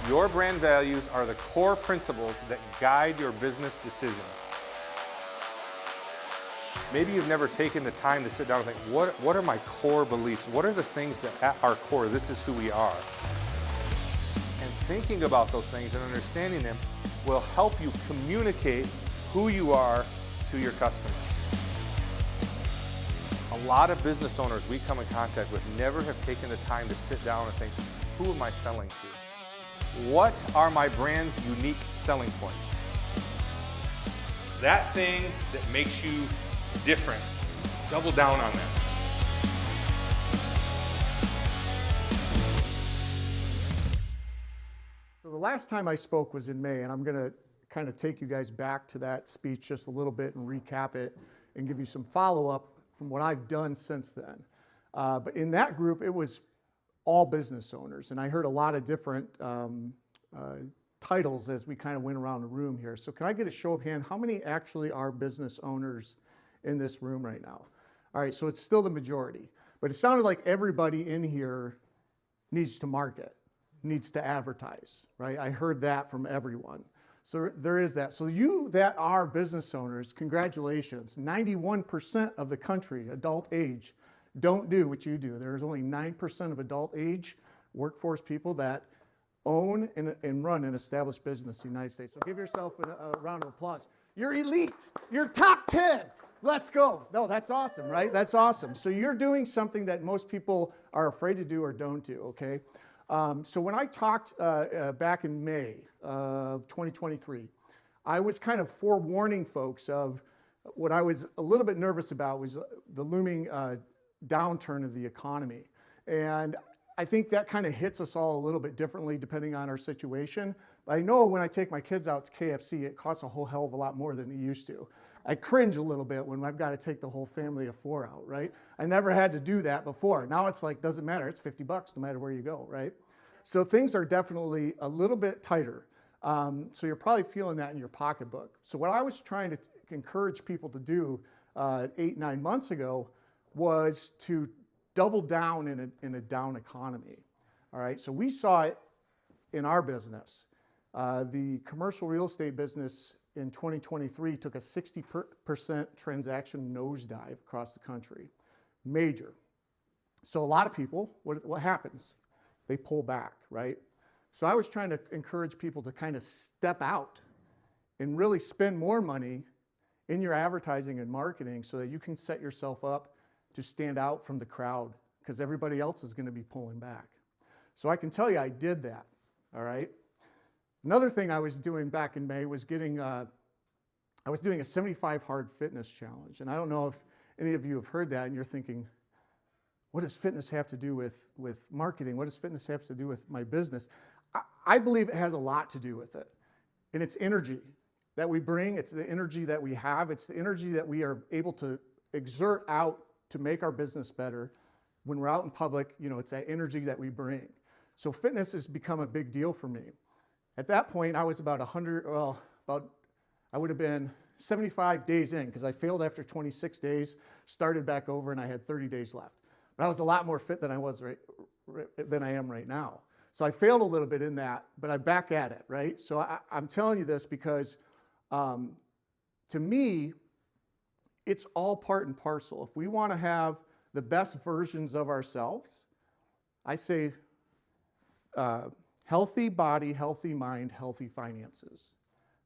Your brand values are the core principles that guide your business decisions. Maybe you've never taken the time to sit down and think, what are my core beliefs? What are the things that at our core, this is who we are? And thinking about those things and understanding them will help you communicate who you are to your customers. A lot of business owners we come in contact with never have taken the time to sit down and think, who am I selling to? What are my brand's unique selling points? That thing that makes you different. Double down on that. So the last time I spoke was in May, and I'm going to kind of take you guys back to that speech just a little bit and recap it and give you some follow-up from what I've done since then. But in that group, it was all business owners, and I heard a lot of different titles as we kind of went around the room here. So can I get a show of hand? How many actually are business owners in this room right now? All right, so it's still the majority, but it sounded like everybody in here needs to market, needs to advertise, right? I heard that from everyone. So there is that. So you that are business owners, congratulations. 91% of the country, adult age, don't do what you do. There's only 9% of adult age workforce people that own and run an established business in the United States. So give yourself a round of applause. You're elite. You're top 10. Let's go. No, that's awesome, right? That's awesome. So you're doing something that most people are afraid to do or don't do, okay? So when I talked back in May of 2023, I was kind of forewarning folks of what I was a little bit nervous about was the looming downturn of the economy. And I think that kind of hits us all a little bit differently depending on our situation. But I know when I take my kids out to KFC, it costs a whole hell of a lot more than it used to. I cringe a little bit when I've got to take the whole family of 4 out, right? I never had to do that before. Now it's like, doesn't matter, it's $50 no matter where you go, right? So things are definitely a little bit tighter. So you're probably feeling that in your pocketbook. So what I was trying to encourage people to do 8, 9 months ago was to double down in a down economy. All right, so we saw it in our business. The commercial real estate business in 2023 took a 60% transaction nosedive across the country. Major. So a lot of people, what happens? They pull back, right? So I was trying to encourage people to kind of step out and really spend more money in your advertising and marketing so that you can set yourself up to stand out from the crowd because everybody else is going to be pulling back. So I can tell you I did that, all right? Another thing I was doing back in May was I was doing a 75 hard fitness challenge. And I don't know if any of you have heard that and you're thinking, what does fitness have to do with marketing? What does fitness have to do with my business? I believe it has a lot to do with it. And it's energy that we bring. It's the energy that we have. It's the energy that we are able to exert out to make our business better. When we're out in public, you know, it's that energy that we bring. So fitness has become a big deal for me. At that point, I was about I would have been 75 days in because I failed after 26 days, started back over, and I had 30 days left. But I was a lot more fit than than I am right now. So I failed a little bit in that, but I'm back at it, right? So I'm telling you this because to me, it's all part and parcel. If we want to have the best versions of ourselves, I say healthy body, healthy mind, healthy finances.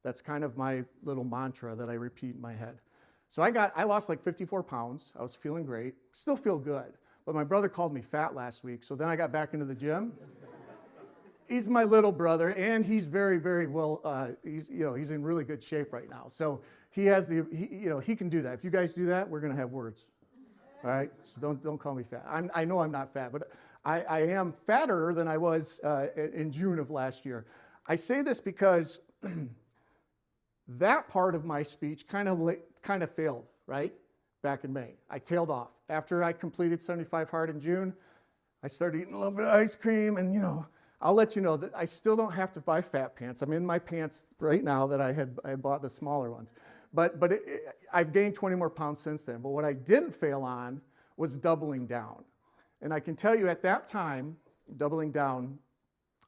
That's kind of my little mantra that I repeat in my head. So I lost like 54 pounds. I was feeling great, still feel good. But my brother called me fat last week, so then I got back into the gym. He's my little brother, and he's very, very well. He's in really good shape right now. So he can do that. If you guys do that, we're gonna have words. All right. So don't call me fat. I know I'm not fat, but I am fatter than I was in June of last year. I say this because that part of my speech kind of failed, right? Back in May. I tailed off. After I completed 75 hard in June, I started eating a little bit of ice cream, and I'll let you know that I still don't have to buy fat pants. I'm in my pants right now that I bought the smaller ones. But I've gained 20 more pounds since then. But what I didn't fail on was doubling down. And I can tell you at that time, doubling down,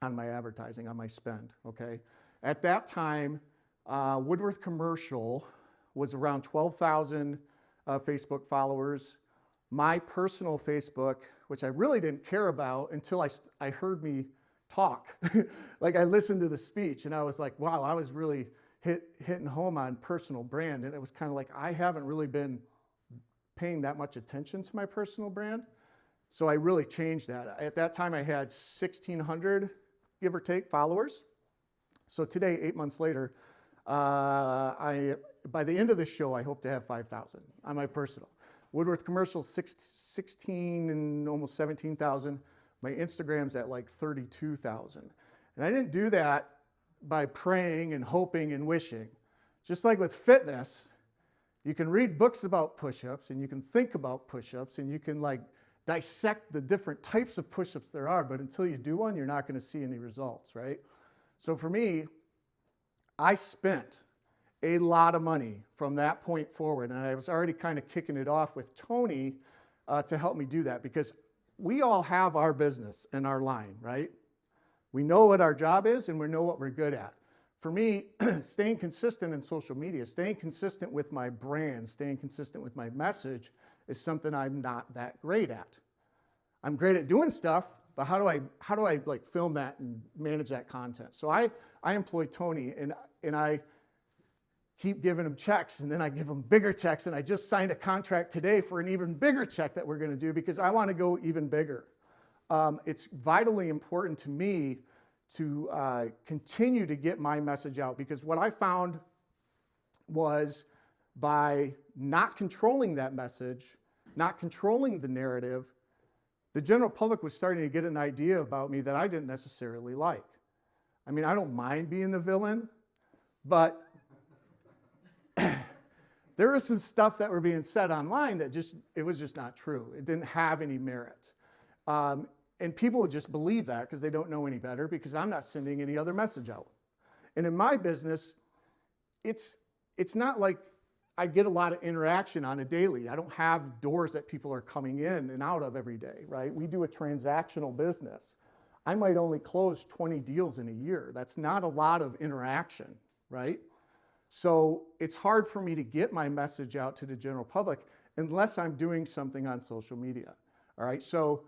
on my advertising, on my spend, okay? At that time, Woodworth Commercial was around 12,000 Facebook followers. My personal Facebook, which I really didn't care about until I heard me talk. Like I listened to the speech and I was like, wow, I was really hitting home on personal brand. And it was kind of like, I haven't really been paying that much attention to my personal brand. So I really changed that. At that time, I had 1,600, give or take, followers. So today, 8 months later, by the end of this show, I hope to have 5,000 on my personal. Woodworth Commercial, 16 and almost 17,000. My Instagram's at like 32,000. And I didn't do that by praying and hoping and wishing. Just like with fitness, you can read books about push-ups and you can think about push-ups and you can like dissect the different types of push-ups there are, but until you do one, you're not going to see any results, right? So for me, I spent a lot of money from that point forward, and I was already kind of kicking it off with Tony to help me do that, because we all have our business and our line, right? We know what our job is and we know what we're good at. For me, staying consistent in social media, staying consistent with my brand, staying consistent with my message is something I'm not that great at. I'm great at doing stuff, but how do I like film that and manage that content? So I employ Tony, and I keep giving him checks, and then I give him bigger checks, and I just signed a contract today for an even bigger check that we're going to do because I want to go even bigger. It's vitally important to me to continue to get my message out, because what I found was by not controlling that message, not controlling the narrative, the general public was starting to get an idea about me that I didn't necessarily like. I mean, I don't mind being the villain, but there was some stuff that were being said online that it was just not true. It didn't have any merit. And people would just believe that because they don't know any better, because I'm not sending any other message out. And in my business, it's not like I get a lot of interaction on a daily. I don't have doors that people are coming in and out of every day, right? We do a transactional business. I might only close 20 deals in a year. That's not a lot of interaction, right? So it's hard for me to get my message out to the general public unless I'm doing something on social media, all right? So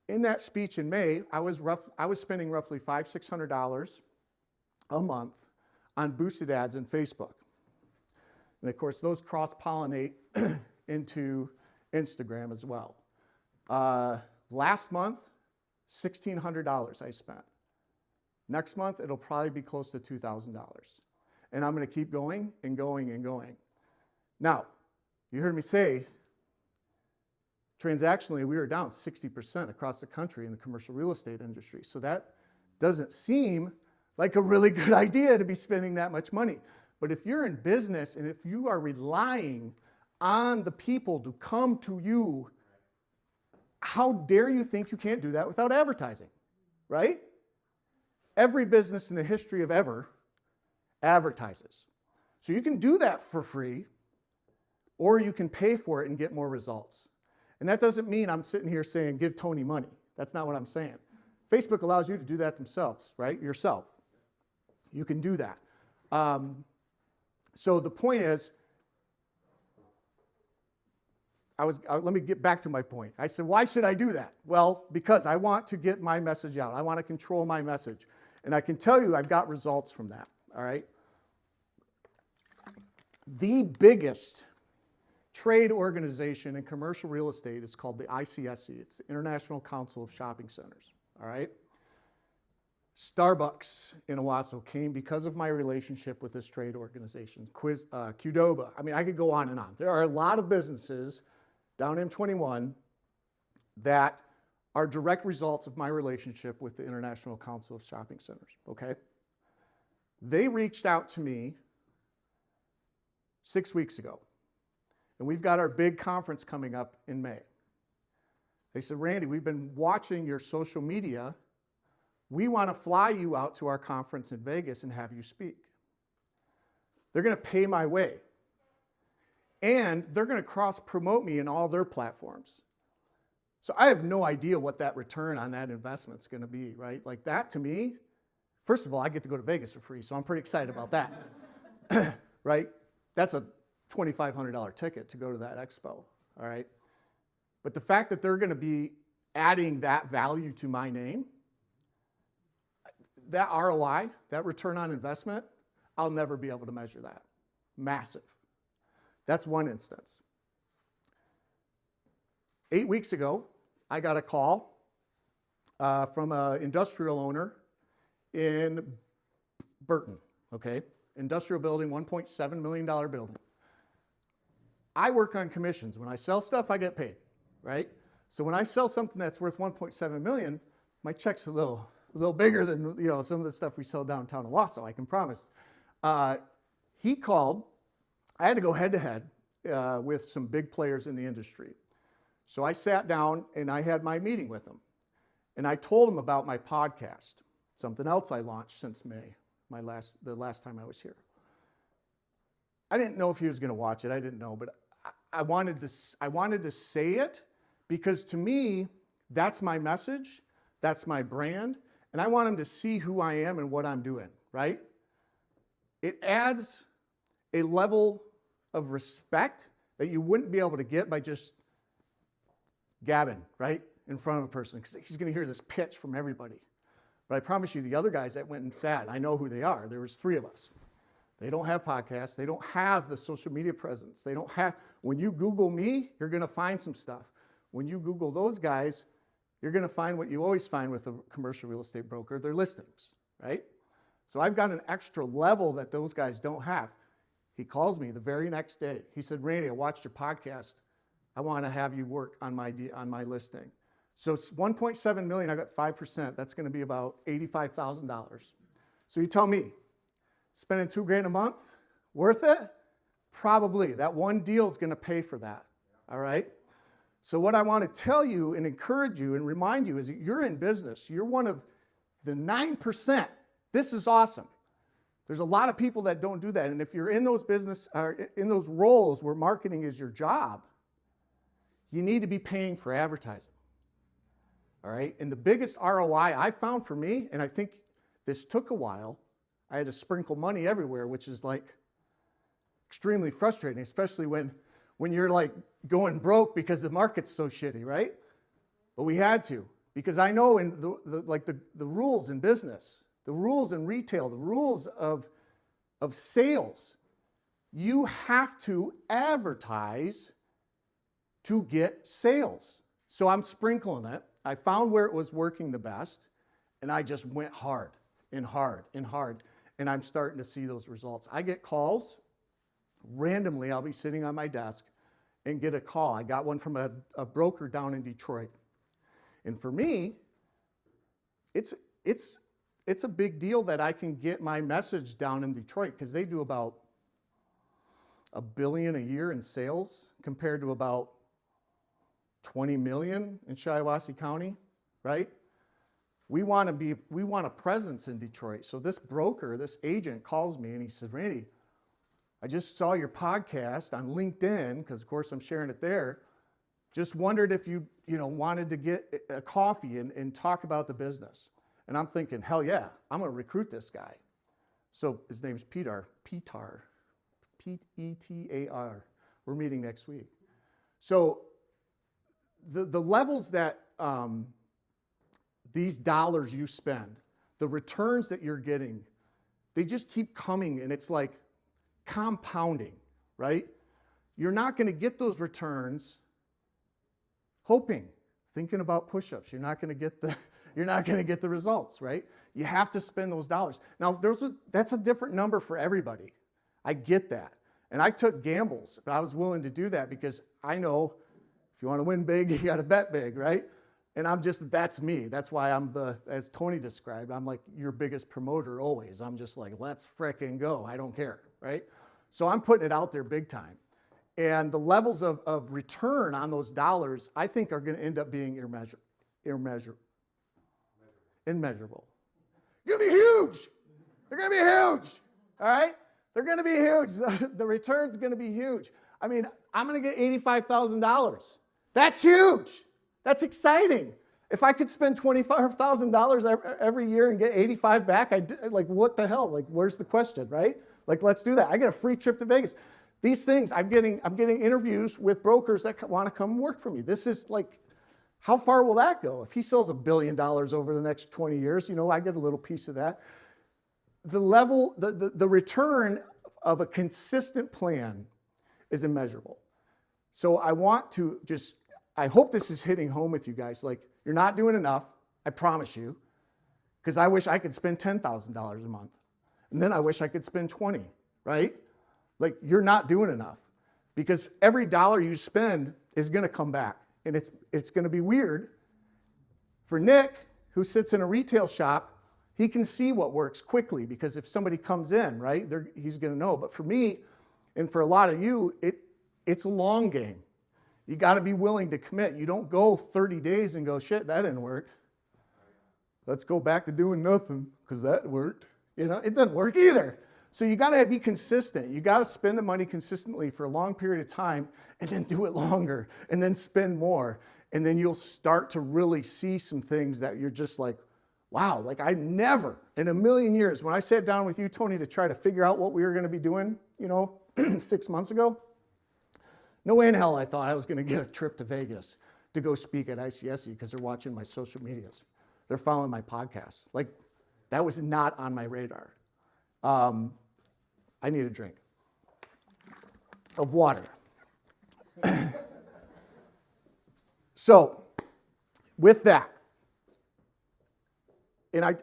in that speech in May, I was spending roughly $500-600 a month on boosted ads in Facebook. And of course, those cross-pollinate into Instagram as well. Last month, $1,600 I spent. Next month, it'll probably be close to $2,000. And I'm going to keep going and going and going. Now, you heard me say, transactionally, we were down 60% across the country in the commercial real estate industry. So that doesn't seem like a really good idea to be spending that much money. But if you're in business and if you are relying on the people to come to you, how dare you think you can't do that without advertising, right? Every business in the history of ever advertises. So you can do that for free, or you can pay for it and get more results. And that doesn't mean I'm sitting here saying, give Tony money. That's not what I'm saying. Facebook allows you to do that themselves, right? Yourself. You can do that. So the point is, let me get back to my point. I said, why should I do that? Well, because I want to get my message out. I want to control my message. And I can tell you I've got results from that, all right? The biggest trade organization in commercial real estate is called the ICSC. It's the International Council of Shopping Centers, all right? Starbucks in Owasso came because of my relationship with this trade organization, Qdoba. I mean, I could go on and on. There are a lot of businesses down M21 that are direct results of my relationship with the International Council of Shopping Centers, okay? They reached out to me 6 weeks ago, and we've got our big conference coming up in May. They said, Randy, we've been watching your social media. We want to fly you out to our conference in Vegas and have you speak. They're going to pay my way. And they're going to cross-promote me in all their platforms. So I have no idea what that return on that investment's going to be, right? Like that to me, first of all, I get to go to Vegas for free, so I'm pretty excited about that, right? That's a $2,500 ticket to go to that expo, all right? But the fact that they're going to be adding that value to my name, that ROI, that return on investment, I'll never be able to measure that. Massive. That's one instance. 8 weeks ago, I got a call from an industrial owner in Burton, okay? Industrial building, $1.7 million building. I work on commissions. When I sell stuff, I get paid, right? So when I sell something that's worth $1.7 million, my check's a little bigger than some of the stuff we sell downtown in Wausau, I can promise. He called. I had to go head-to-head with some big players in the industry. So I sat down and I had my meeting with him. And I told him about my podcast, something else I launched since May, the last time I was here. I didn't know if he was going to watch it. I didn't know, but I wanted to say it because to me, that's my message, that's my brand, and I want him to see who I am and what I'm doing, right? It adds a level of respect that you wouldn't be able to get by just gabbing, right, in front of a person, because he's going to hear this pitch from everybody. But I promise you, the other guys that went and sat, I know who they are. There was 3 of us. They don't have podcasts. They don't have the social media presence. They don't have, when you Google me, you're going to find some stuff. When you Google those guys, you're going to find what you always find with a commercial real estate broker, their listings, right? So I've got an extra level that those guys don't have. He calls me the very next day. He said, Randy, I watched your podcast. I want to have you work on my listing. So it's $1.7 million, I got 5%. That's going to be about $85,000. So you tell me, spending $2,000 a month, worth it? Probably. That one deal is going to pay for that, all right? So what I want to tell you and encourage you and remind you is that you're in business. You're one of the 9%. This is awesome. There's a lot of people that don't do that. And if you're in those in those roles where marketing is your job, you need to be paying for advertising. All right? And the biggest ROI I found for me, and I think this took a while, I had to sprinkle money everywhere, which is like extremely frustrating, especially when you're like going broke because the market's so shitty, right? But we had to, because I know in the rules in business, the rules in retail, the rules of sales, you have to advertise to get sales. So I'm sprinkling it. I found where it was working the best, and I just went hard and hard and hard, and I'm starting to see those results. I get calls. Randomly, I'll be sitting on my desk and get a call. I got one from a broker down in Detroit. And for me, it's a big deal that I can get my message down in Detroit because they do about $1 billion a year in sales compared to about 20 million in Shiawassee County, right? We want a presence in Detroit. So this broker, this agent calls me and he says, Randy, I just saw your podcast on LinkedIn, because of course I'm sharing it there. Just wondered if you wanted to get a coffee and talk about the business. And I'm thinking, hell yeah, I'm going to recruit this guy. So his name's Petar, P-E-T-A-R. We're meeting next week. So the levels that these dollars you spend, the returns that you're getting, they just keep coming, and it's like compounding, right? You're not going to get those returns thinking about push-ups. You're not going to get the results, right? You have to spend those dollars. Now, that's a different number for everybody. I get that. And I took gambles, but I was willing to do that because I know if you want to win big, you got to bet big, right? And that's me. That's why as Tony described, I'm like your biggest promoter always. I'm just like, let's frickin' go. I don't care, right? So I'm putting it out there big time. And the levels of return on those dollars, I think, are going to end up being immeasurable. They're going to be huge. They're going to be huge. All right? They're going to be huge. The return's going to be huge. I mean, I'm going to get $85,000. That's huge. That's exciting. If I could spend $25,000 every year and get $25,000 every year and get 85 back, like, what the hell? Like, where's the question, right? Like, let's do that. I get a free trip to Vegas. These things, I'm getting interviews with brokers that want to come and work for me. This is like, how far will that go? If he sells $1 billion over the next 20 years, I get a little piece of that. The level, the return of a consistent plan is immeasurable. So I hope this is hitting home with you guys. Like, you're not doing enough, I promise you, because I wish I could spend $10,000 a month. And then I wish I could spend 20, right? Like, you're not doing enough, because every dollar you spend is going to come back. And it's going to be weird. For Nick, who sits in a retail shop, he can see what works quickly, because if somebody comes in, right, he's going to know. But for me, and for a lot of you, it's a long game. You got to be willing to commit. You don't go 30 days and go, shit, that didn't work. Let's go back to doing nothing because that worked. It doesn't work either. So you got to be consistent. You got to spend the money consistently for a long period of time, and then do it longer, and then spend more. And then you'll start to really see some things that you're just like, wow, like I never in a million years, when I sat down with you, Tony, to try to figure out what we were going to be doing, 6 months ago, no way in hell I thought I was going to get a trip to Vegas to go speak at ICSC because they're watching my social medias. They're following my podcasts. Like, that was not on my radar. I need a drink of water. So, with that, and I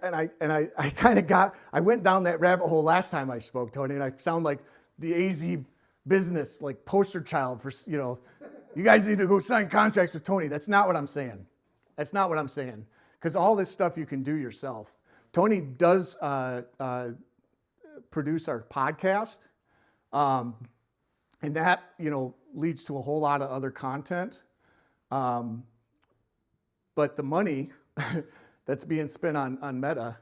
kind of I went down that rabbit hole last time I spoke, Tony, and I sound like the AZ business, like, poster child for, you guys need to go sign contracts with Tony. That's not what I'm saying. That's not what I'm saying. Because all this stuff you can do yourself. Tony does produce our podcast, and that, leads to a whole lot of other content. But the money that's being spent on Meta,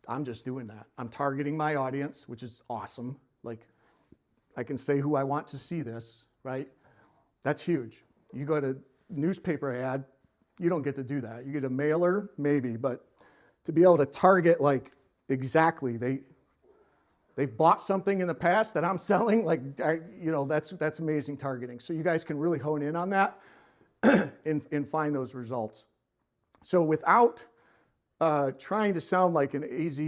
I'm just doing that. I'm targeting my audience, which is awesome. Like, I can say who I want to see this, right? That's huge. You go to newspaper ad, you don't get to do that. You get a mailer, maybe, but to be able to target, like, exactly, they've bought something in the past that I'm selling, like, that's amazing targeting. So you guys can really hone in on that and find those results. So without trying to sound like an AZ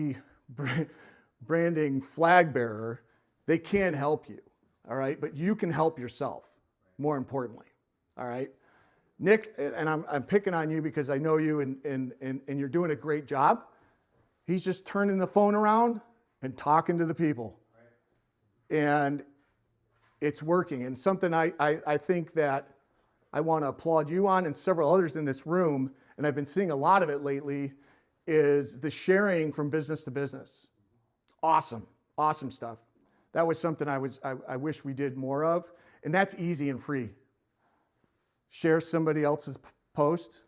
branding flag bearer, they can help you, all right? But you can help yourself, more importantly, all right? Nick, and I'm picking on you because I know you and you're doing a great job. He's just turning the phone around and talking to the people. And it's working. And something I think that I want to applaud you on, and several others in this room, and I've been seeing a lot of it lately, is the sharing from business to business. Awesome, awesome stuff. That was something I wish we did more of, and that's easy and free. Share somebody else's post,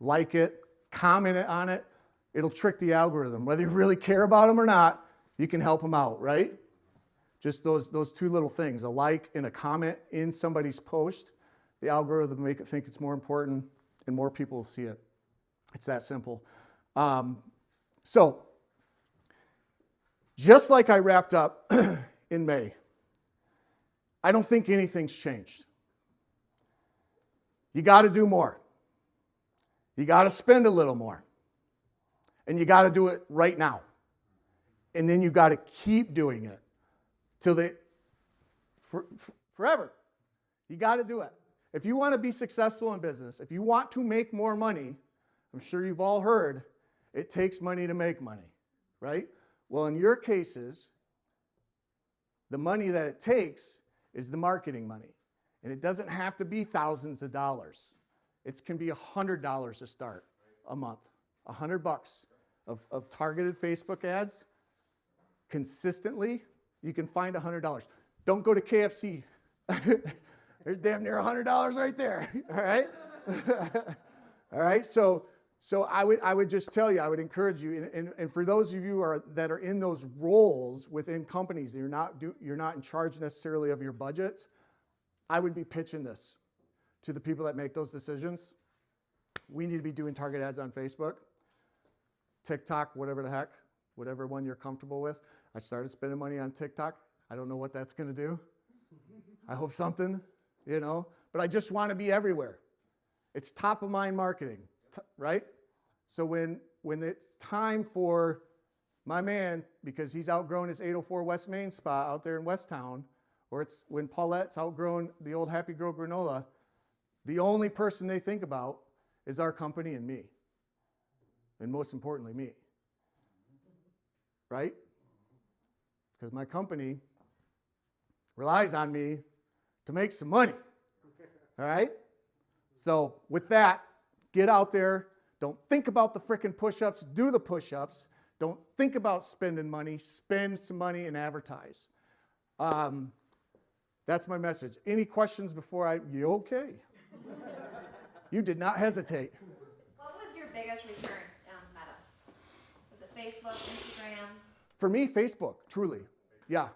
like it, comment on it. It'll trick the algorithm. Whether you really care about them or not, you can help them out, right? Just those two little things, a like and a comment in somebody's post, the algorithm will make it think it's more important, and more people will see it. It's that simple. So, just like I wrapped up in May, I don't think anything's changed. You got to do more. You got to spend a little more. And you got to do it right now. And then you got to keep doing it till forever. You got to do it. If you want to be successful in business, if you want to make more money, I'm sure you've all heard, it takes money to make money, right? Well, in your cases, the money that it takes is the marketing money. And it doesn't have to be thousands of dollars. It can be $100 to start a month. $100 of targeted Facebook ads consistently, you can find $100. Don't go to KFC. There's damn near $100 right there. All right? All right, so I would just tell you, I would encourage you, and for those of you that are in those roles within companies, you're not in charge necessarily of your budget, I would be pitching this. to the people that make those decisions. We need to be doing target ads on Facebook, TikTok, whatever the heck, whatever one you're comfortable with. I started spending money on TikTok. I don't know what that's going to do. I hope something, but I just want to be everywhere. It's top of mind marketing, right? So when it's time for my man, because he's outgrown his 804 West Main spot out there in Westtown, or it's when Paulette's outgrown the old Happy Girl granola, the only person they think about is our company and me. And most importantly, me. Right? Because my company relies on me to make some money. All right? So with that, get out there. Don't think about the frickin' push-ups. Do the push-ups. Don't think about spending money. Spend some money and advertise. That's my message. Any questions before you okay? You did not hesitate. What was your biggest return on Meta? Was it Facebook, Instagram? For me, Facebook, truly. Yeah.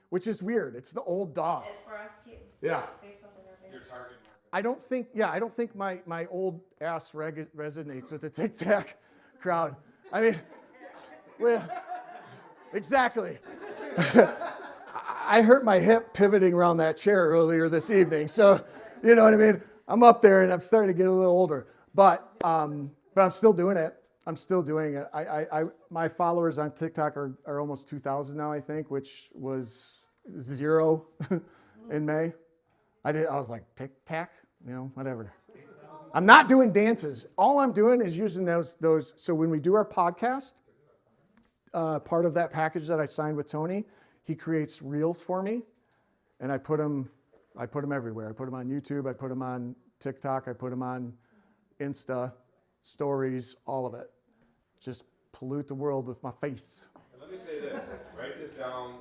Which is weird. It's the old dog. It's for us too. Yeah. Facebook is our biggest. Your target market. I don't think my old ass resonates with the Tic Tac crowd. I mean, well, exactly. I hurt my hip pivoting around that chair earlier this evening, so you know what I mean. I'm up there and I'm starting to get a little older, but I'm still doing it. I'm still doing it. My followers on TikTok are almost 2,000 now, I think, which was 0 in May. I was like, Tic Tac, whatever. I'm not doing dances. All I'm doing is using those. So when we do our podcast, part of that package that I signed with Tony, he creates reels for me, and I put them everywhere. I put them on YouTube. I put them on TikTok. I put them on Insta, stories, all of it. Just pollute the world with my face. And let me say this. Write this down.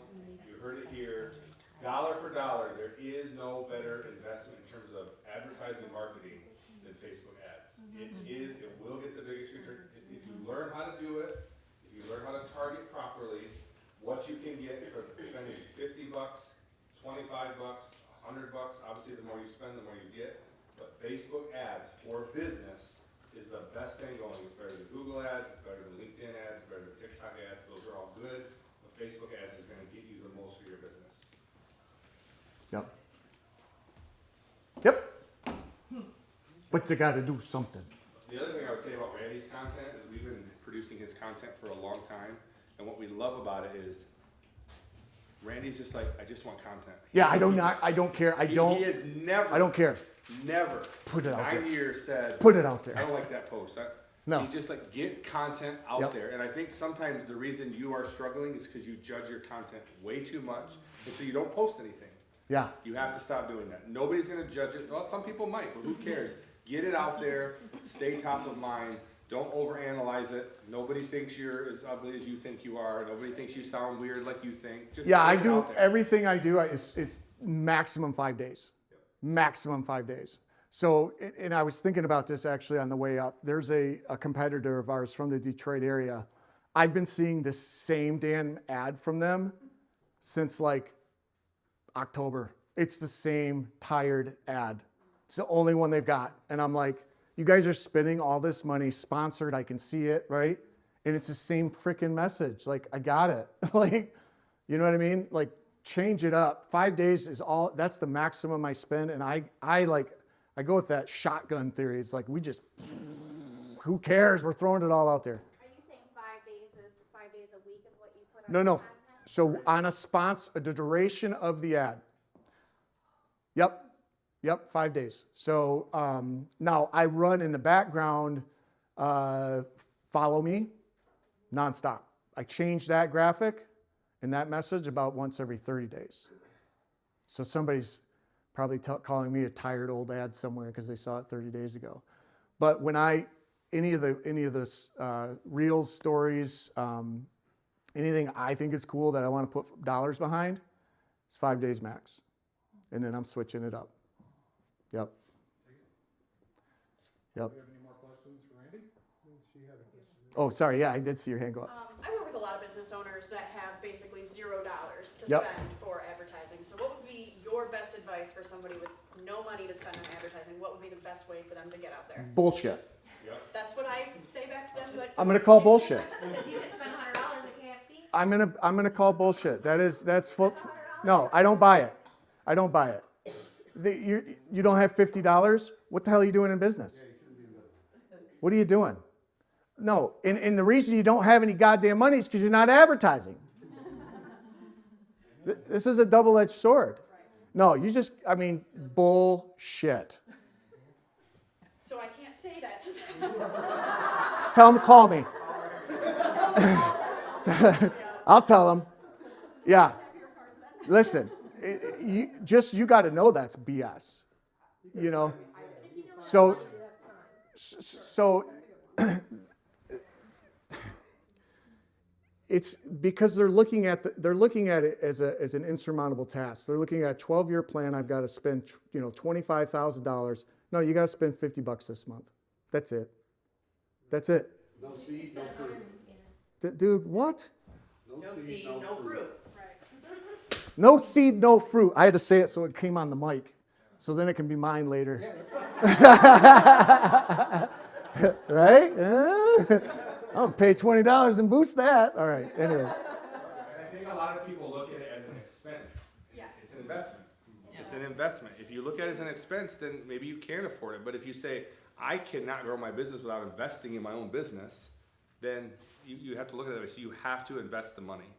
You heard it here. Dollar for dollar, there is no better investment in terms of advertising marketing than Facebook ads. It will get the biggest return. If you learn how to do it, if you learn how to target properly, what you can get for spending $50, $25, $100, obviously the more you spend, the more you get. But Facebook ads for business is the best thing going. It's better than Google ads, it's better than LinkedIn ads, it's better than TikTok ads. Those are all good. But Facebook ads is going to get you the most for your business. Yep. But you got to do something. The other thing I would say about Randy's content is we've been producing his content for a long time. And what we love about it is Randy's just like, I just want content. Yeah, I don't care. He has never. I don't care. Never. Put it out there. 9 years said. Put it out there. I don't like that post. No. He's just like, get content out there. And I think sometimes the reason you are struggling is because you judge your content way too much. And so you don't post anything. Yeah. You have to stop doing that. Nobody's going to judge it. Well, some people might, but who cares? Get it out there. Stay top of mind. Don't overanalyze it. Nobody thinks you're as ugly as you think you are. Nobody thinks you sound weird like you think. Just Yeah, I get it do. out there. Everything I do is maximum 5 days. Maximum 5 days. So, and I was thinking about this actually on the way up. There's a competitor of ours from the Detroit area. I've been seeing this same damn ad from them since like October. It's the same tired ad. It's the only one they've got. And I'm like, you guys are spending all this money, sponsored, I can see it, right? And it's the same freaking message. Like, I got it. Like, you know what I mean? Like, change it up. 5 days is all, that's the maximum I spend. And I go with that shotgun theory. It's like, who cares? We're throwing it all out there. Are you saying 5 days is 5 days a week is what you put on No. content? So on a sponsor, the duration of the ad. Yep, 5 days. So now I run in the background, follow me, nonstop. I change that graphic and that message about once every 30 days. So somebody's probably calling me a tired old ad somewhere because they saw it 30 days ago. But when any of the reels, stories, anything I think is cool that I want to put dollars behind, it's 5 days max. And then I'm switching it up. Yep. Do you have any more questions for Randy? She had a question. Oh, sorry. Yeah, I did see your hand go up. I work with a lot of business owners that have basically $0 to Yep. spend for advertising. So what would be your best advice for somebody with no money to spend on advertising? What would be the best way for them to get out there? Bullshit. That's what I say back to them, but. I'm gonna call bullshit. Because you can spend $100 at KFC. I'm gonna call bullshit. That's full. No, I don't buy it. I don't buy it. You don't have $50. What the hell are you doing in business? What are you doing? No, and the reason you don't have any goddamn money is because you're not advertising. This is a double-edged sword. No, bullshit. So I can't say that to them. Tell them to call me. I'll tell them. Yeah. Listen, you got to know that's BS. You know. So it's because they're looking at it as an insurmountable task. They're looking at a 12-year plan. I've got to spend $25,000. No, you got to spend $50 this month. That's it. That's it. No seed, no fruit. Dude, what? No seed, no fruit. No seed, no fruit. I had to say it so it came on the mic, so then it can be mine later. Right? I'll pay $20 and boost that. All right. Anyway. And I think a lot of people look at it as an expense. Yeah. It's an investment. It's an investment. If you look at it as an expense, then maybe you can afford it. But if you say, I cannot grow my business without investing in my own business, then you have to look at it. So you have to invest the money.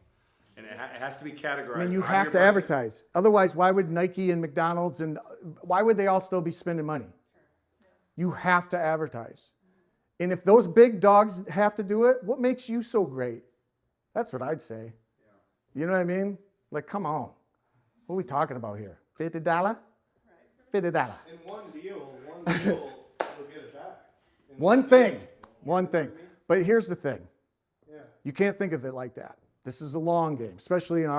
And it has to be categorized. I mean, you on have your to budget. advertise. Otherwise, why would Nike and McDonald's and why would they all still be spending money? You have to advertise. And if those big dogs have to do it, what makes you so great? That's what I'd say. You know what I mean? Like, come on. What are we talking about here? $50? $50. In one deal, you'll get it back. One thing. But here's the thing. You can't think of it like that. This is a long game, especially in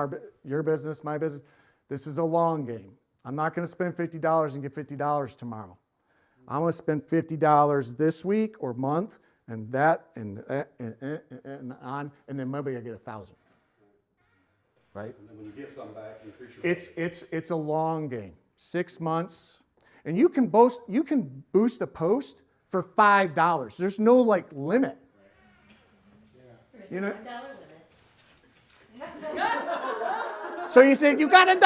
your business, my business. This is a long game. I'm not going to spend $50 and get $50 tomorrow. I'm going to spend $50 this week or month, and that, and on, and then maybe I get 1,000. Right? And then when you get some back, you increase your. It's a long game. 6 months, and you can boost a post for $5. There's no limit. You know. So you said you got $1?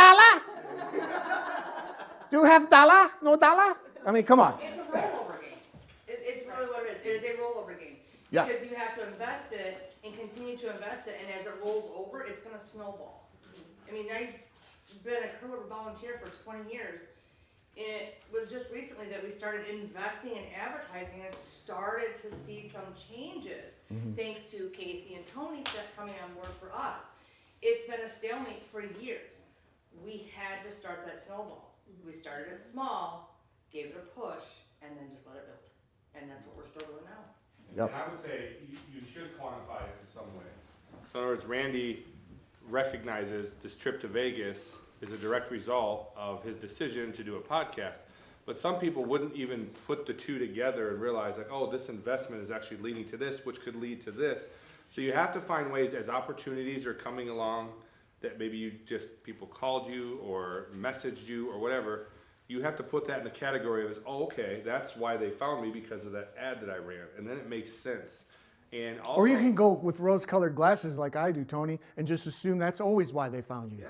Do you have $? No $? I mean, come on. It's a rollover game. It's really what it is. It is a rollover game. Yeah. Because you have to invest it and continue to invest it, and as it rolls over, it's going to snowball. I mean, I've been a crew member volunteer for 20 years, and it was just recently that we started investing in advertising and started to see some changes, thanks to Casey and Tony coming on board for us. It's been a stalemate for years. We had to start that snowball. We started it small, gave it a push, and then just let it build. And that's what we're still doing now. Yep. And I would say you should quantify it in some way. So in other words, Randy recognizes this trip to Vegas is a direct result of his decision to do a podcast. But some people wouldn't even put the two together and realize this investment is actually leading to this, which could lead to this. So you have to find ways as opportunities are coming along that maybe people called you or messaged you or whatever. You have to put that in the category of, okay, that's why they found me, because of that ad that I ran. And then it makes sense. And also, Or you can go with rose-colored glasses like I do, Tony, and just assume that's always why they found you.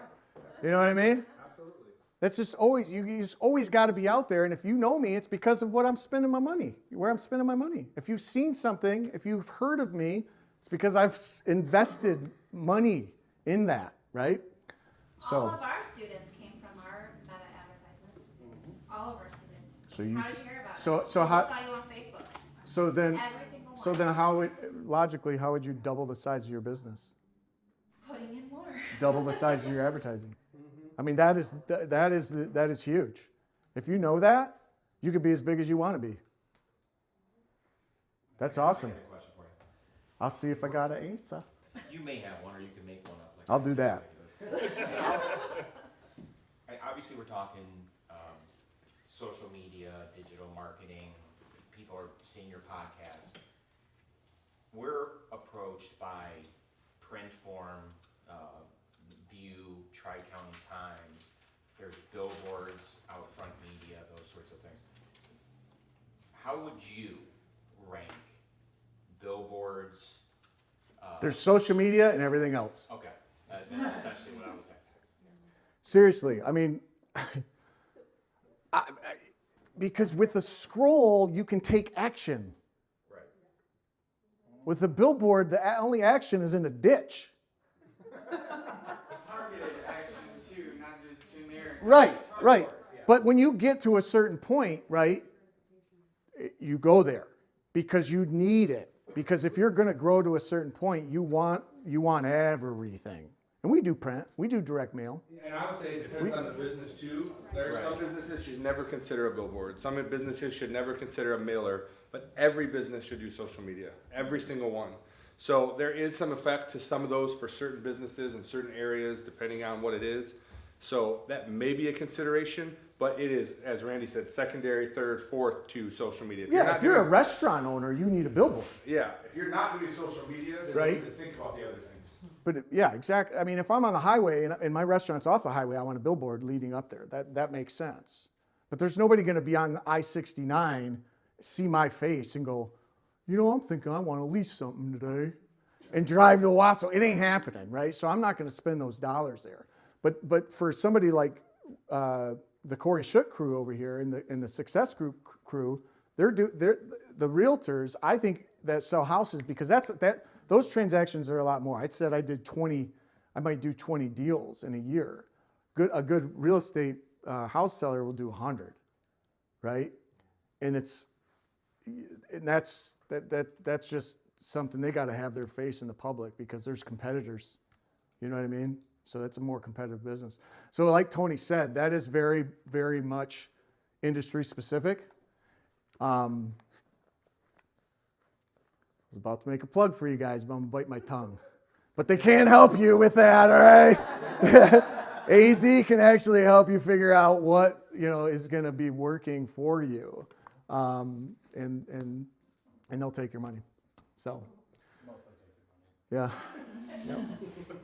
You know what I mean? Absolutely. That's just always, you just always got to be out there. And if you know me, it's because of what I'm spending my money, where I'm spending my money. If you've seen something, if you've heard of me, it's because I've invested money in that, right? All of our students came from our Meta advertisement. All of our students. So you- how did you hear about it? so People how- saw you on Facebook. So then, Every single one. how would you double the size of your business? Putting in more. Double the size of your advertising. I mean, that is huge. If you know that, you could be as big as you want to be. That's awesome. I'll see if I got an answer. You may have one, or you can make one up. I'll do that. Obviously, we're talking social media, digital marketing. People are seeing your podcast. We're approached by print form, View, Tri-County Times, there's Billboards, Out Front Media, those sorts of things. How would you rank Billboards? There's social media and everything else. Okay, that's essentially what I was asking. Seriously, I mean, because with the scroll, you can take action. Right. With the billboard, the only action is in a ditch. Targeted action too, not just generic. Right. But when you get to a certain point, right, you go there because you need it. Because if you're going to grow to a certain point, you want everything. And we do print, we do direct mail. And I would say it depends on the business too. There are some businesses should never consider a billboard. Some businesses should never consider a mailer, but every business should do social media. Every single one. So there is some effect to some of those for certain businesses in certain areas, depending on what it is. So that may be a consideration, but it is, as Randy said, secondary, third, fourth to social media. If you're a restaurant owner, you need a billboard. Yeah, if you're not doing social media, then Right. you need to think about the other things. But yeah, exactly. I mean, if I'm on the highway and my restaurant's off the highway, I want a billboard leading up there. That makes sense. But there's nobody going to be on I-69, see my face and go, I'm thinking I want to lease something today and drive to Owasso. It ain't happening, right? So I'm not going to spend those dollars there. But for somebody like the Corey Shook crew over here and the Success Group crew, they're the realtors, I think, that sell houses, because those transactions are a lot more. I said I might do 20 deals in a year. A good real estate house seller will do 100, right? And that's just something they got to have their face in the public, because there's competitors. You know what I mean? So that's a more competitive business. So like Tony said, that is very, very much industry specific. I was about to make a plug for you guys, but I'm gonna bite my tongue. But they can't help you with that, all right? AZ can actually help you figure out what is gonna be working for you, and they'll take your money. So, yeah. Yep.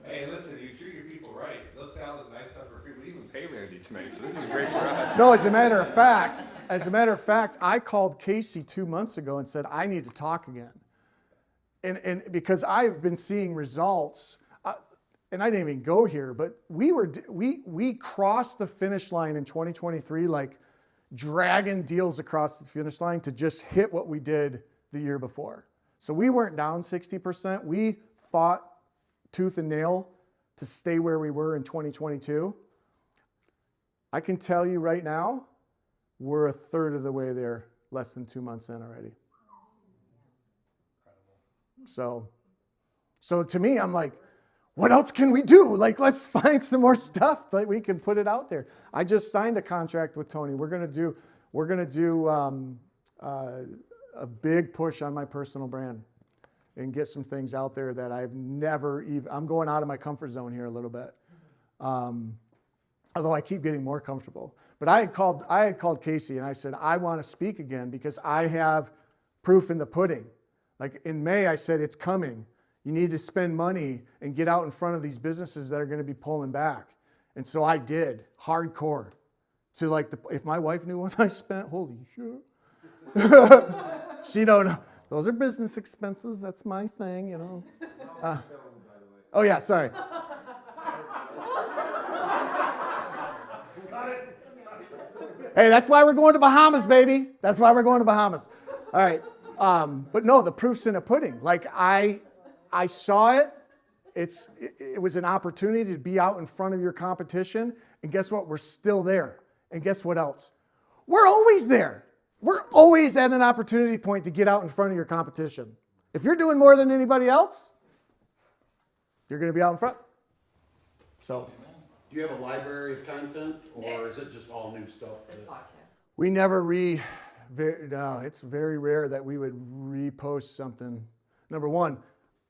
Hey, listen, you treat your people right. They'll say all this nice stuff for free. We even pay Randy tonight, so this is great for us. No, as a matter of fact, I called Casey 2 months ago and said, I need to talk again. And because I've been seeing results, and I didn't even go here, but we crossed the finish line in 2023, like dragging deals across the finish line to just hit what we did the year before. So we weren't down 60%. We fought tooth and nail to stay where we were in 2022. I can tell you right now, we're a third of the way there, less than 2 months in already. So to me, I'm like, what else can we do? Like, let's find some more stuff that we can put it out there. I just signed a contract with Tony. We're gonna do a big push on my personal brand and get some things out there that I've never even. I'm going out of my comfort zone here a little bit, although I keep getting more comfortable. But I had called Casey and I said, I want to speak again because I have proof in the pudding. Like in May, I said, it's coming. You need to spend money and get out in front of these businesses that are going to be pulling back. And so I did, hardcore. To like, if my wife knew what I spent, holy shit. She don't know. Those are business expenses. That's my thing, oh yeah, sorry. Hey, that's why we're going to Bahamas, baby. That's why we're going to Bahamas. All right. But no, the proof's in the pudding. Like I saw it. It was an opportunity to be out in front of your competition. And guess what? We're still there. And guess what else? We're always there. We're always at an opportunity point to get out in front of your competition. If you're doing more than anybody else, you're going to be out in front. So, Do you have a library of content, or is it just all new stuff? we never no, it's very rare that we would repost something. Number one,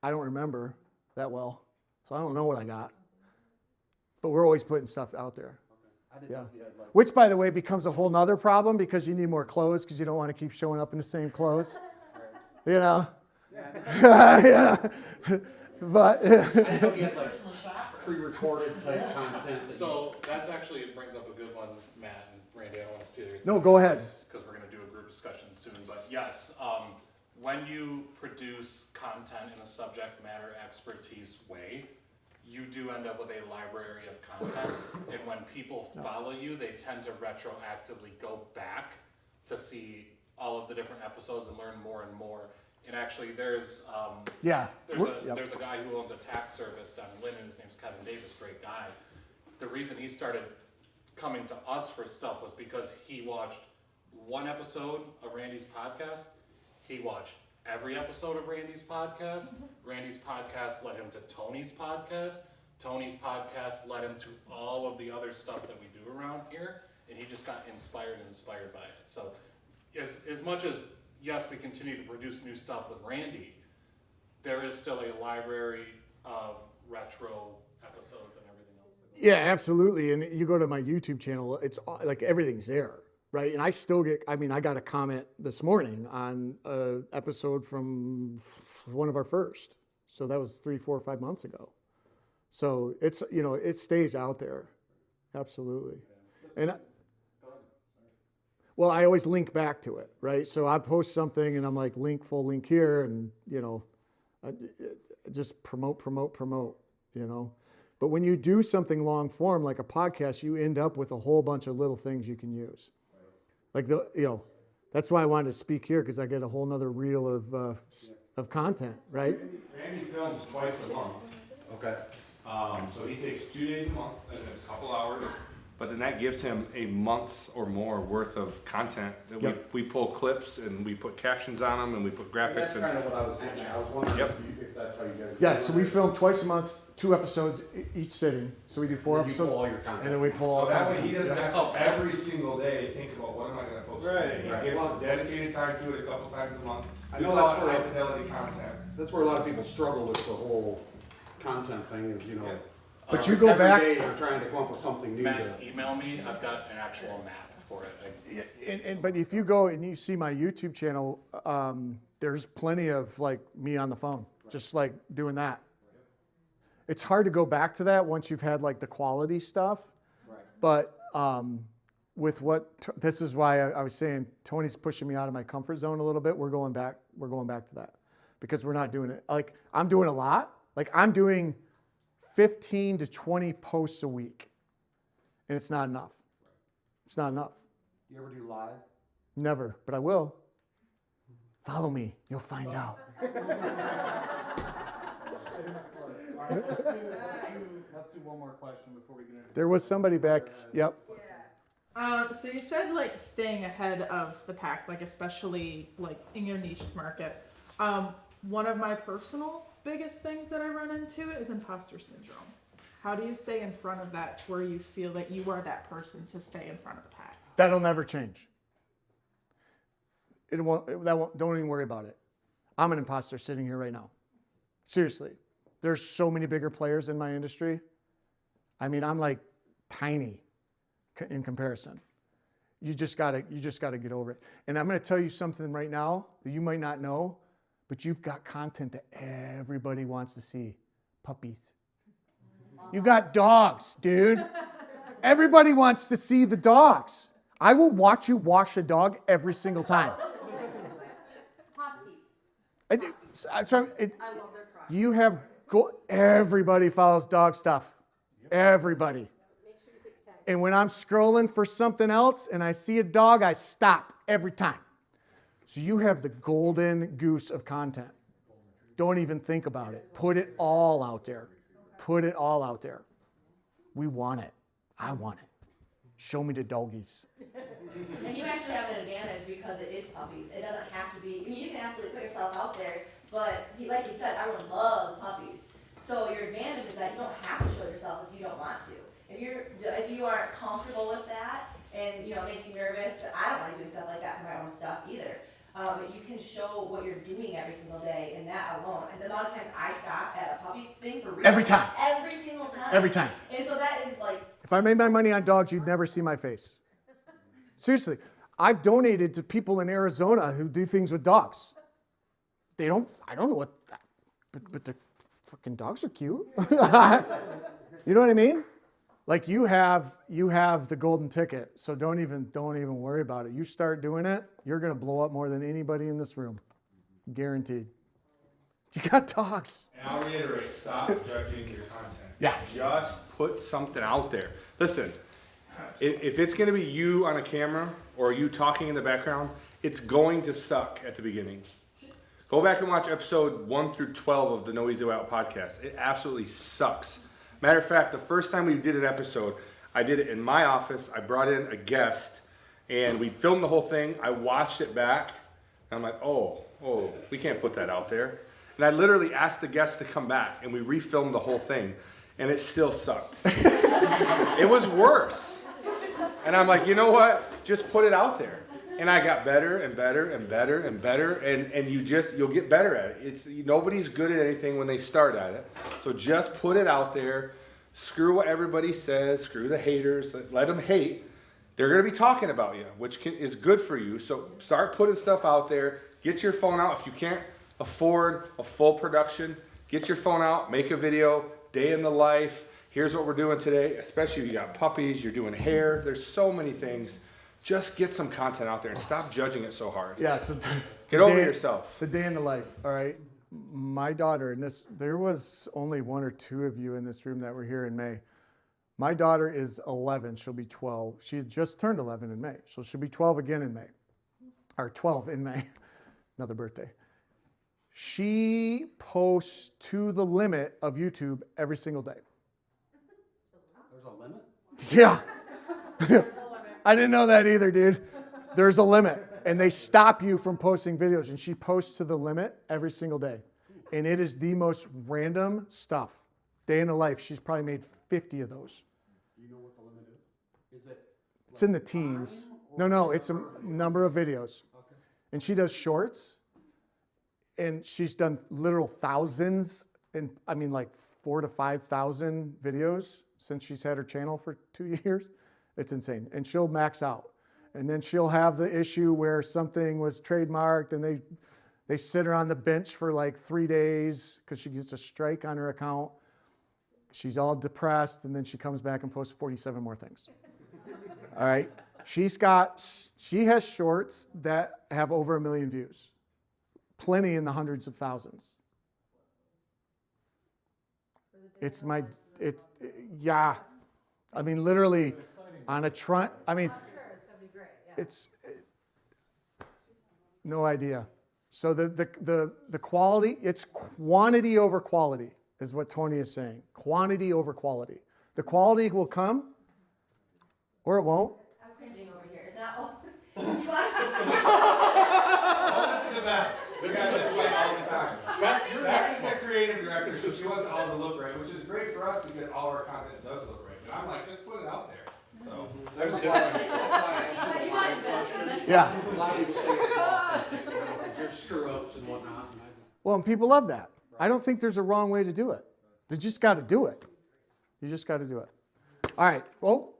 I don't remember that well, so I don't know what I got. But we're always putting stuff out there. Yeah. Which, by the way, becomes a whole nother problem because you need more clothes because you don't want to keep showing up in the same clothes. You know? But I didn't know you had like pre-recorded type content. that So that's actually, it brings up a good one, Matt and Randy, I don't want to steal your. No, go ahead. Because we're gonna do a group discussion soon, but yes, when you produce content in a subject matter expertise way, you do end up with a library of content, and when people follow you, they tend to retroactively go back to see all of the different episodes and learn more and more. And actually, there's yeah, there's a guy who owns a tax service down in Linden. His name's Kevin Davis, great guy. The reason he started coming to us for stuff was because he watched one episode of Randy's podcast. He watched every episode of Randy's podcast. Randy's podcast led him to Tony's podcast. Tony's podcast led him to all of the other stuff that we do around here, and he just got inspired by it. So, as much as yes, we continue to produce new stuff with Randy, there is still a library of retro episodes and everything else. yeah, absolutely. And you go to my YouTube channel, it's like everything's there, right? And I still get, I mean, I got a comment this morning on an episode from one of our first. So that was 3, 4, 5 months ago. So it's, you know, it stays out there. Absolutely. And well, I always link back to it, right? So I post something and I'm like, full link here, and, you know, just promote, you know. But when you do something long form like a podcast, you end up with a whole bunch of little things you can use. Like, you know, that's why I wanted to speak here, because I get a whole nother reel of content, right? Randy films twice a month. Okay. So he takes 2 days a month, and it's a couple hours. But then that gives him a month's or more worth of content that Yep. we pull clips and we put captions on them and we put graphics. That's kind of what I was getting at. I was wondering Yep. if that's how you guys. Yeah, so we film twice a month, 2 episodes each sitting. So we do 4 And you episodes, pull all your content. and then we pull all So that kinds way he doesn't That's have called to every single day think about what am I going to post today. Right. He gives some dedicated time to it a couple times a month. I We know call that's it where- high fidelity content. That's where a lot of people struggle with the whole content thing is, you know. Yeah. But you go every back, day they're trying to come up with something new. Matt, to- email me. I've got an actual map for it. but if you go and you see my YouTube channel, there's plenty of like me on the phone, just like doing that. It's hard to go back to that once you've had like the quality stuff. Right. But with this is why I was saying Tony's pushing me out of my comfort zone a little bit. We're going back to that because we're not doing it. Like I'm doing a lot. Like I'm doing 15 to 20 posts a week, and it's not enough. It's not enough. You ever do live? Never, but I will. Follow me, you'll find out. Let's do one more question before we get into. There was somebody back, yep. So you said like staying ahead of the pack, like especially like in your niche market. One of my personal biggest things that I run into is imposter syndrome. How do you stay in front of that to where you feel that you are that person to stay in front of the pack? That'll never change. Don't even worry about it. I'm an imposter sitting here right now. Seriously. There's so many bigger players in my industry. I mean, I'm like tiny in comparison. You just gotta get over it. And I'm gonna tell you something right now that you might not know, but you've got content that everybody wants to see. Puppies. You got dogs, dude. Everybody wants to see the dogs. I will watch you wash a dog every single time. Huskies. I'm trying, I love their cry. you have everybody follows dog stuff. Everybody. And when I'm scrolling for something else and I see a dog, I stop every time. So you have the golden goose of content. Don't even think about it. Put it all out there. Put it all out there. We want it. I want it. Show me the doggies. And you actually have an advantage because it is puppies. It doesn't have to be, I mean, you can absolutely put yourself out there, but like you said, everyone loves puppies. So your advantage is that you don't have to show yourself if you don't want to. If you aren't comfortable with that and it makes you nervous, I don't like doing stuff like that for my own stuff either. But you can show what you're doing every single day, and that alone. And the amount of times I stop at a puppy thing for real. Every time. Every single time. Every time. And so that is like. If I made my money on dogs, you'd never see my face. Seriously, I've donated to people in Arizona who do things with dogs. I don't know what, but they're fucking dogs are cute. You know what I mean? Like you have the golden ticket, so don't even worry about it. You start doing it, you're gonna blow up more than anybody in this room, guaranteed. You got dogs. And I'll reiterate, stop judging your content. Yeah. Just put something out there. Listen, if it's gonna be you on a camera or you talking in the background, it's going to suck at the beginning. Go back and watch episode 1 through 12 of the No Easy Way Out podcast. It absolutely sucks. Matter of fact, the first time we did an episode, I did it in my office. I brought in a guest, and we filmed the whole thing. I watched it back, and I'm like, oh, we can't put that out there. And I literally asked the guest to come back, and we refilmed the whole thing, and it still sucked. It was worse. And I'm like, you know what? Just put it out there. And I got better and better and better and better, and you'll get better at it. Nobody's good at anything when they start at it. So just put it out there. Screw what everybody says. Screw the haters. Let them hate. They're going to be talking about you, which is good for you. So start putting stuff out there. Get your phone out. If you can't afford a full production, get your phone out. Make a video. Day in the life. Here's what we're doing today. Especially if you got puppies. You're doing hair. There's so many things. Just get some content out there and stop judging it so hard. Yeah, so get over yourself. The day in the life, all right? My daughter, and there was only 1 or 2 of you in this room that were here in May. My daughter is 11, she'll be 12. She had just turned 11 in May, so she'll be 12 again in May, or 12 in May, another birthday. She posts to the limit of YouTube every single day. There's a limit? Yeah. I didn't know that either, dude. There's a limit. And they stop you from posting videos. And she posts to the limit every single day. And it is the most random stuff. Day in the life. She's probably made 50 of those. Do you know what the limit is? Is it? It's in the teens. No, it's a number of videos. Okay. And she does shorts. And she's done literal thousands. And I mean like 4,000 to 5,000 videos since she's had her channel for 2 years. It's insane. And she'll max out. And then she'll have the issue where something was trademarked and they sit her on the bench for like 3 days because she gets a strike on her account. She's all depressed, and then she comes back and posts 47 more things. All right? She has shorts that have over 1 million views. Plenty in the hundreds of thousands. Yeah. I mean, literally on a trunk. I mean, it's no idea. So the quality, it's quantity over quality is what Tony is saying. Quantity over quality. The quality will come or it won't. I'm cringing over here. You want Listen to that. This is this way all the time. Bex is the creative director, so she wants it all to look right, which is great for us because all of our content does look right. But I'm like, just put it out there. So There's different. Yeah. A lot of these there's screw ups and whatnot. Well, and people love that. I don't think there's a wrong way to do it. They just got to do it. You just got to do it. All right. Well,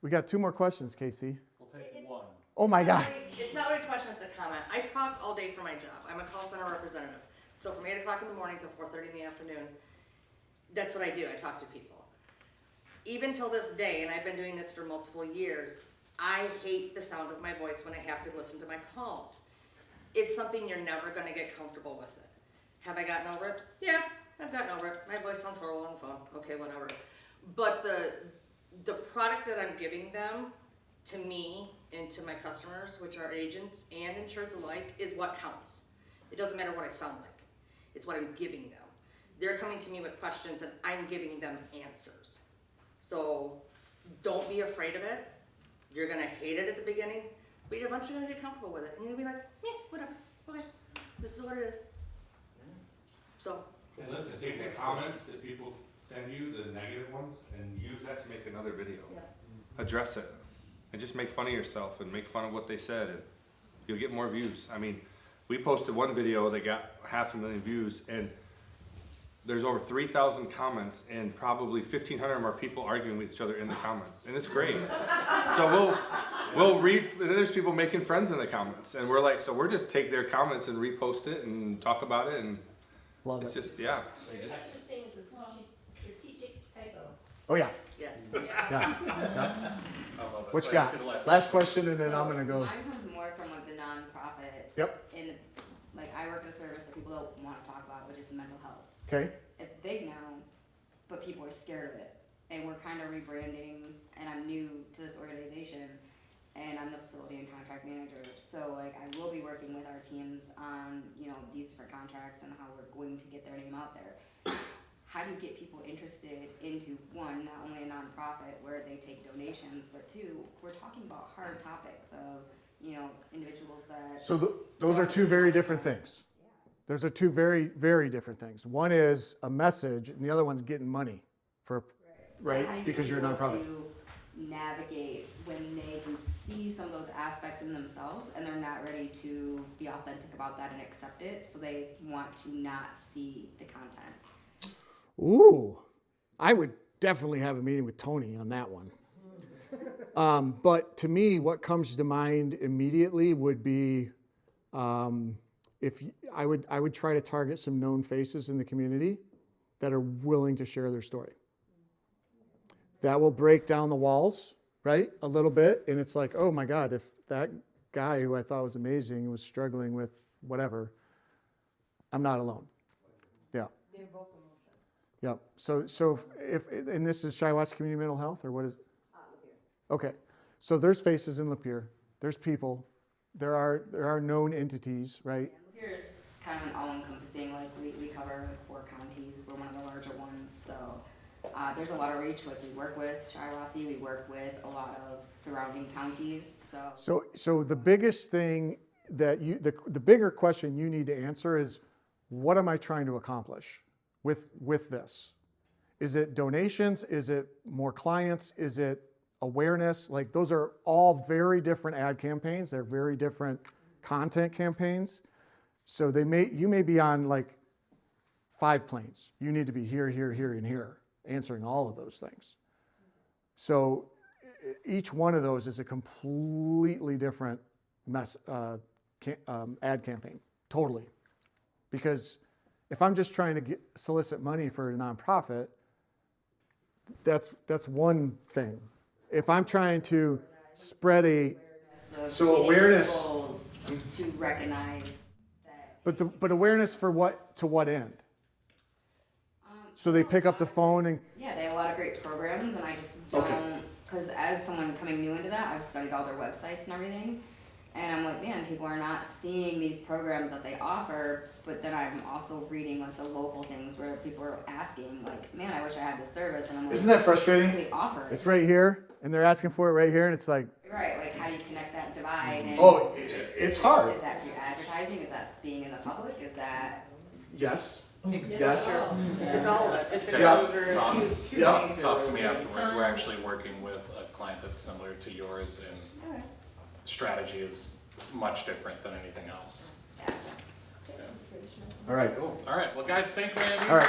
we got 2 more questions, Casey. We'll take one. Oh my God. It's not really a question, it's a comment. I talk all day for my job. I'm a call center representative. So from 8 o'clock in the morning till 4:30 in the afternoon, that's what I do. I talk to people. Even till this day, and I've been doing this for multiple years, I hate the sound of my voice when I have to listen to my calls. It's something you're never going to get comfortable with it. Have I gotten over it? Yeah, I've gotten over it. My voice sounds horrible on the phone. Okay, whatever. But the product that I'm giving them, to me and to my customers, which are agents and insureds alike, is what counts. It doesn't matter what I sound like. It's what I'm giving them. They're coming to me with questions and I'm giving them answers. So don't be afraid of it. You're gonna hate it at the beginning, but you're eventually gonna get comfortable with it. And you'll be like, whatever, okay, this is what it is. So. And listen, take the comments that people send you, the negative ones, and use that to make another video. Yes. Address it. And just make fun of yourself and make fun of what they said, and you'll get more views. I mean, we posted one video that got 500,000 views, and there's over 3,000 comments, and probably 1,500 more people arguing with each other in the comments, and it's great. So we'll read, and there's people making friends in the comments, and we're like, so we're just take their comments and repost it and talk about it, and Love It's it. just, yeah. Your extra thing is a small strategic typo. Oh, yeah. Yes. Yeah. I love it. What you Let's got? do the Last question, and then I'm So gonna go. Mine comes more from like the nonprofit. Yep. And like I work in a service that people don't want to talk about, which is mental health. Okay. It's big now, but people are scared of it. And we're kind of rebranding, and I'm new to this organization, and I'm the facility and contract manager. So like I will be working with our teams on, you know, these different contracts and how we're going to get their name out there. How do you get people interested into, one, not only a nonprofit where they take donations, but two, we're talking about hard topics of, you know, individuals that. So those are two very different things. Those are two very, very different things. One is a message, and the other one's getting money for, right? How do you Because get you're a people nonprofit. to navigate when they can see some of those aspects in themselves and they're not ready to be authentic about that and accept it, so they want to not see the content. Ooh, I would definitely have a meeting with Tony on that one. But to me, what comes to mind immediately would be I would try to target some known faces in the community that are willing to share their story. That will break down the walls, right, a little bit, and it's like, oh my God, if that guy who I thought was amazing was struggling with whatever, I'm not alone. Yeah. Yep. So if and this is Shiawassee Community Mental Health, or what is? Okay. So there's faces in Lapeer. There's people. There are known entities, right? Here's kind of an all-encompassing, like we cover 4 counties. We're one of the larger ones, so there's a lot of reach. Like we work with Shiawassee, we work with a lot of surrounding counties. So the biggest thing that the bigger question you need to answer is, what am I trying to accomplish with this? Is it donations? Is it more clients? Is it awareness? Like those are all very different ad campaigns. They're very different content campaigns. So you may be on like 5 planes. You need to be here, here, here, and here, answering all of those things. So each one of those is a completely different ad campaign, totally. Because if I'm just trying to solicit money for a nonprofit, that's one thing. If I'm trying to spread awareness, to recognize that. but awareness for what, to what end? So they pick up the phone and. Yeah, they have a lot of great programs, and I just don't, because as someone coming new into that, I've studied all their websites and everything, and I'm like, man, people are not seeing these programs that they offer. But then I'm also reading like the local things where people are asking, like, man, I wish I had this service, and I'm like, Isn't that frustrating? they offer it. It's right here, and they're asking for it right here, and it's like. Right, like how do you connect that divide? And Oh, it's hard. Is that through advertising? Is that being in the public? Is that? Yes. Yes. It's all of it. It's Yeah. exposure. Talk to me afterwards. We're actually working with a client that's similar to yours, and strategy is much different than anything else. Gotcha. All right. All right, well, guys, thank Randy. All right.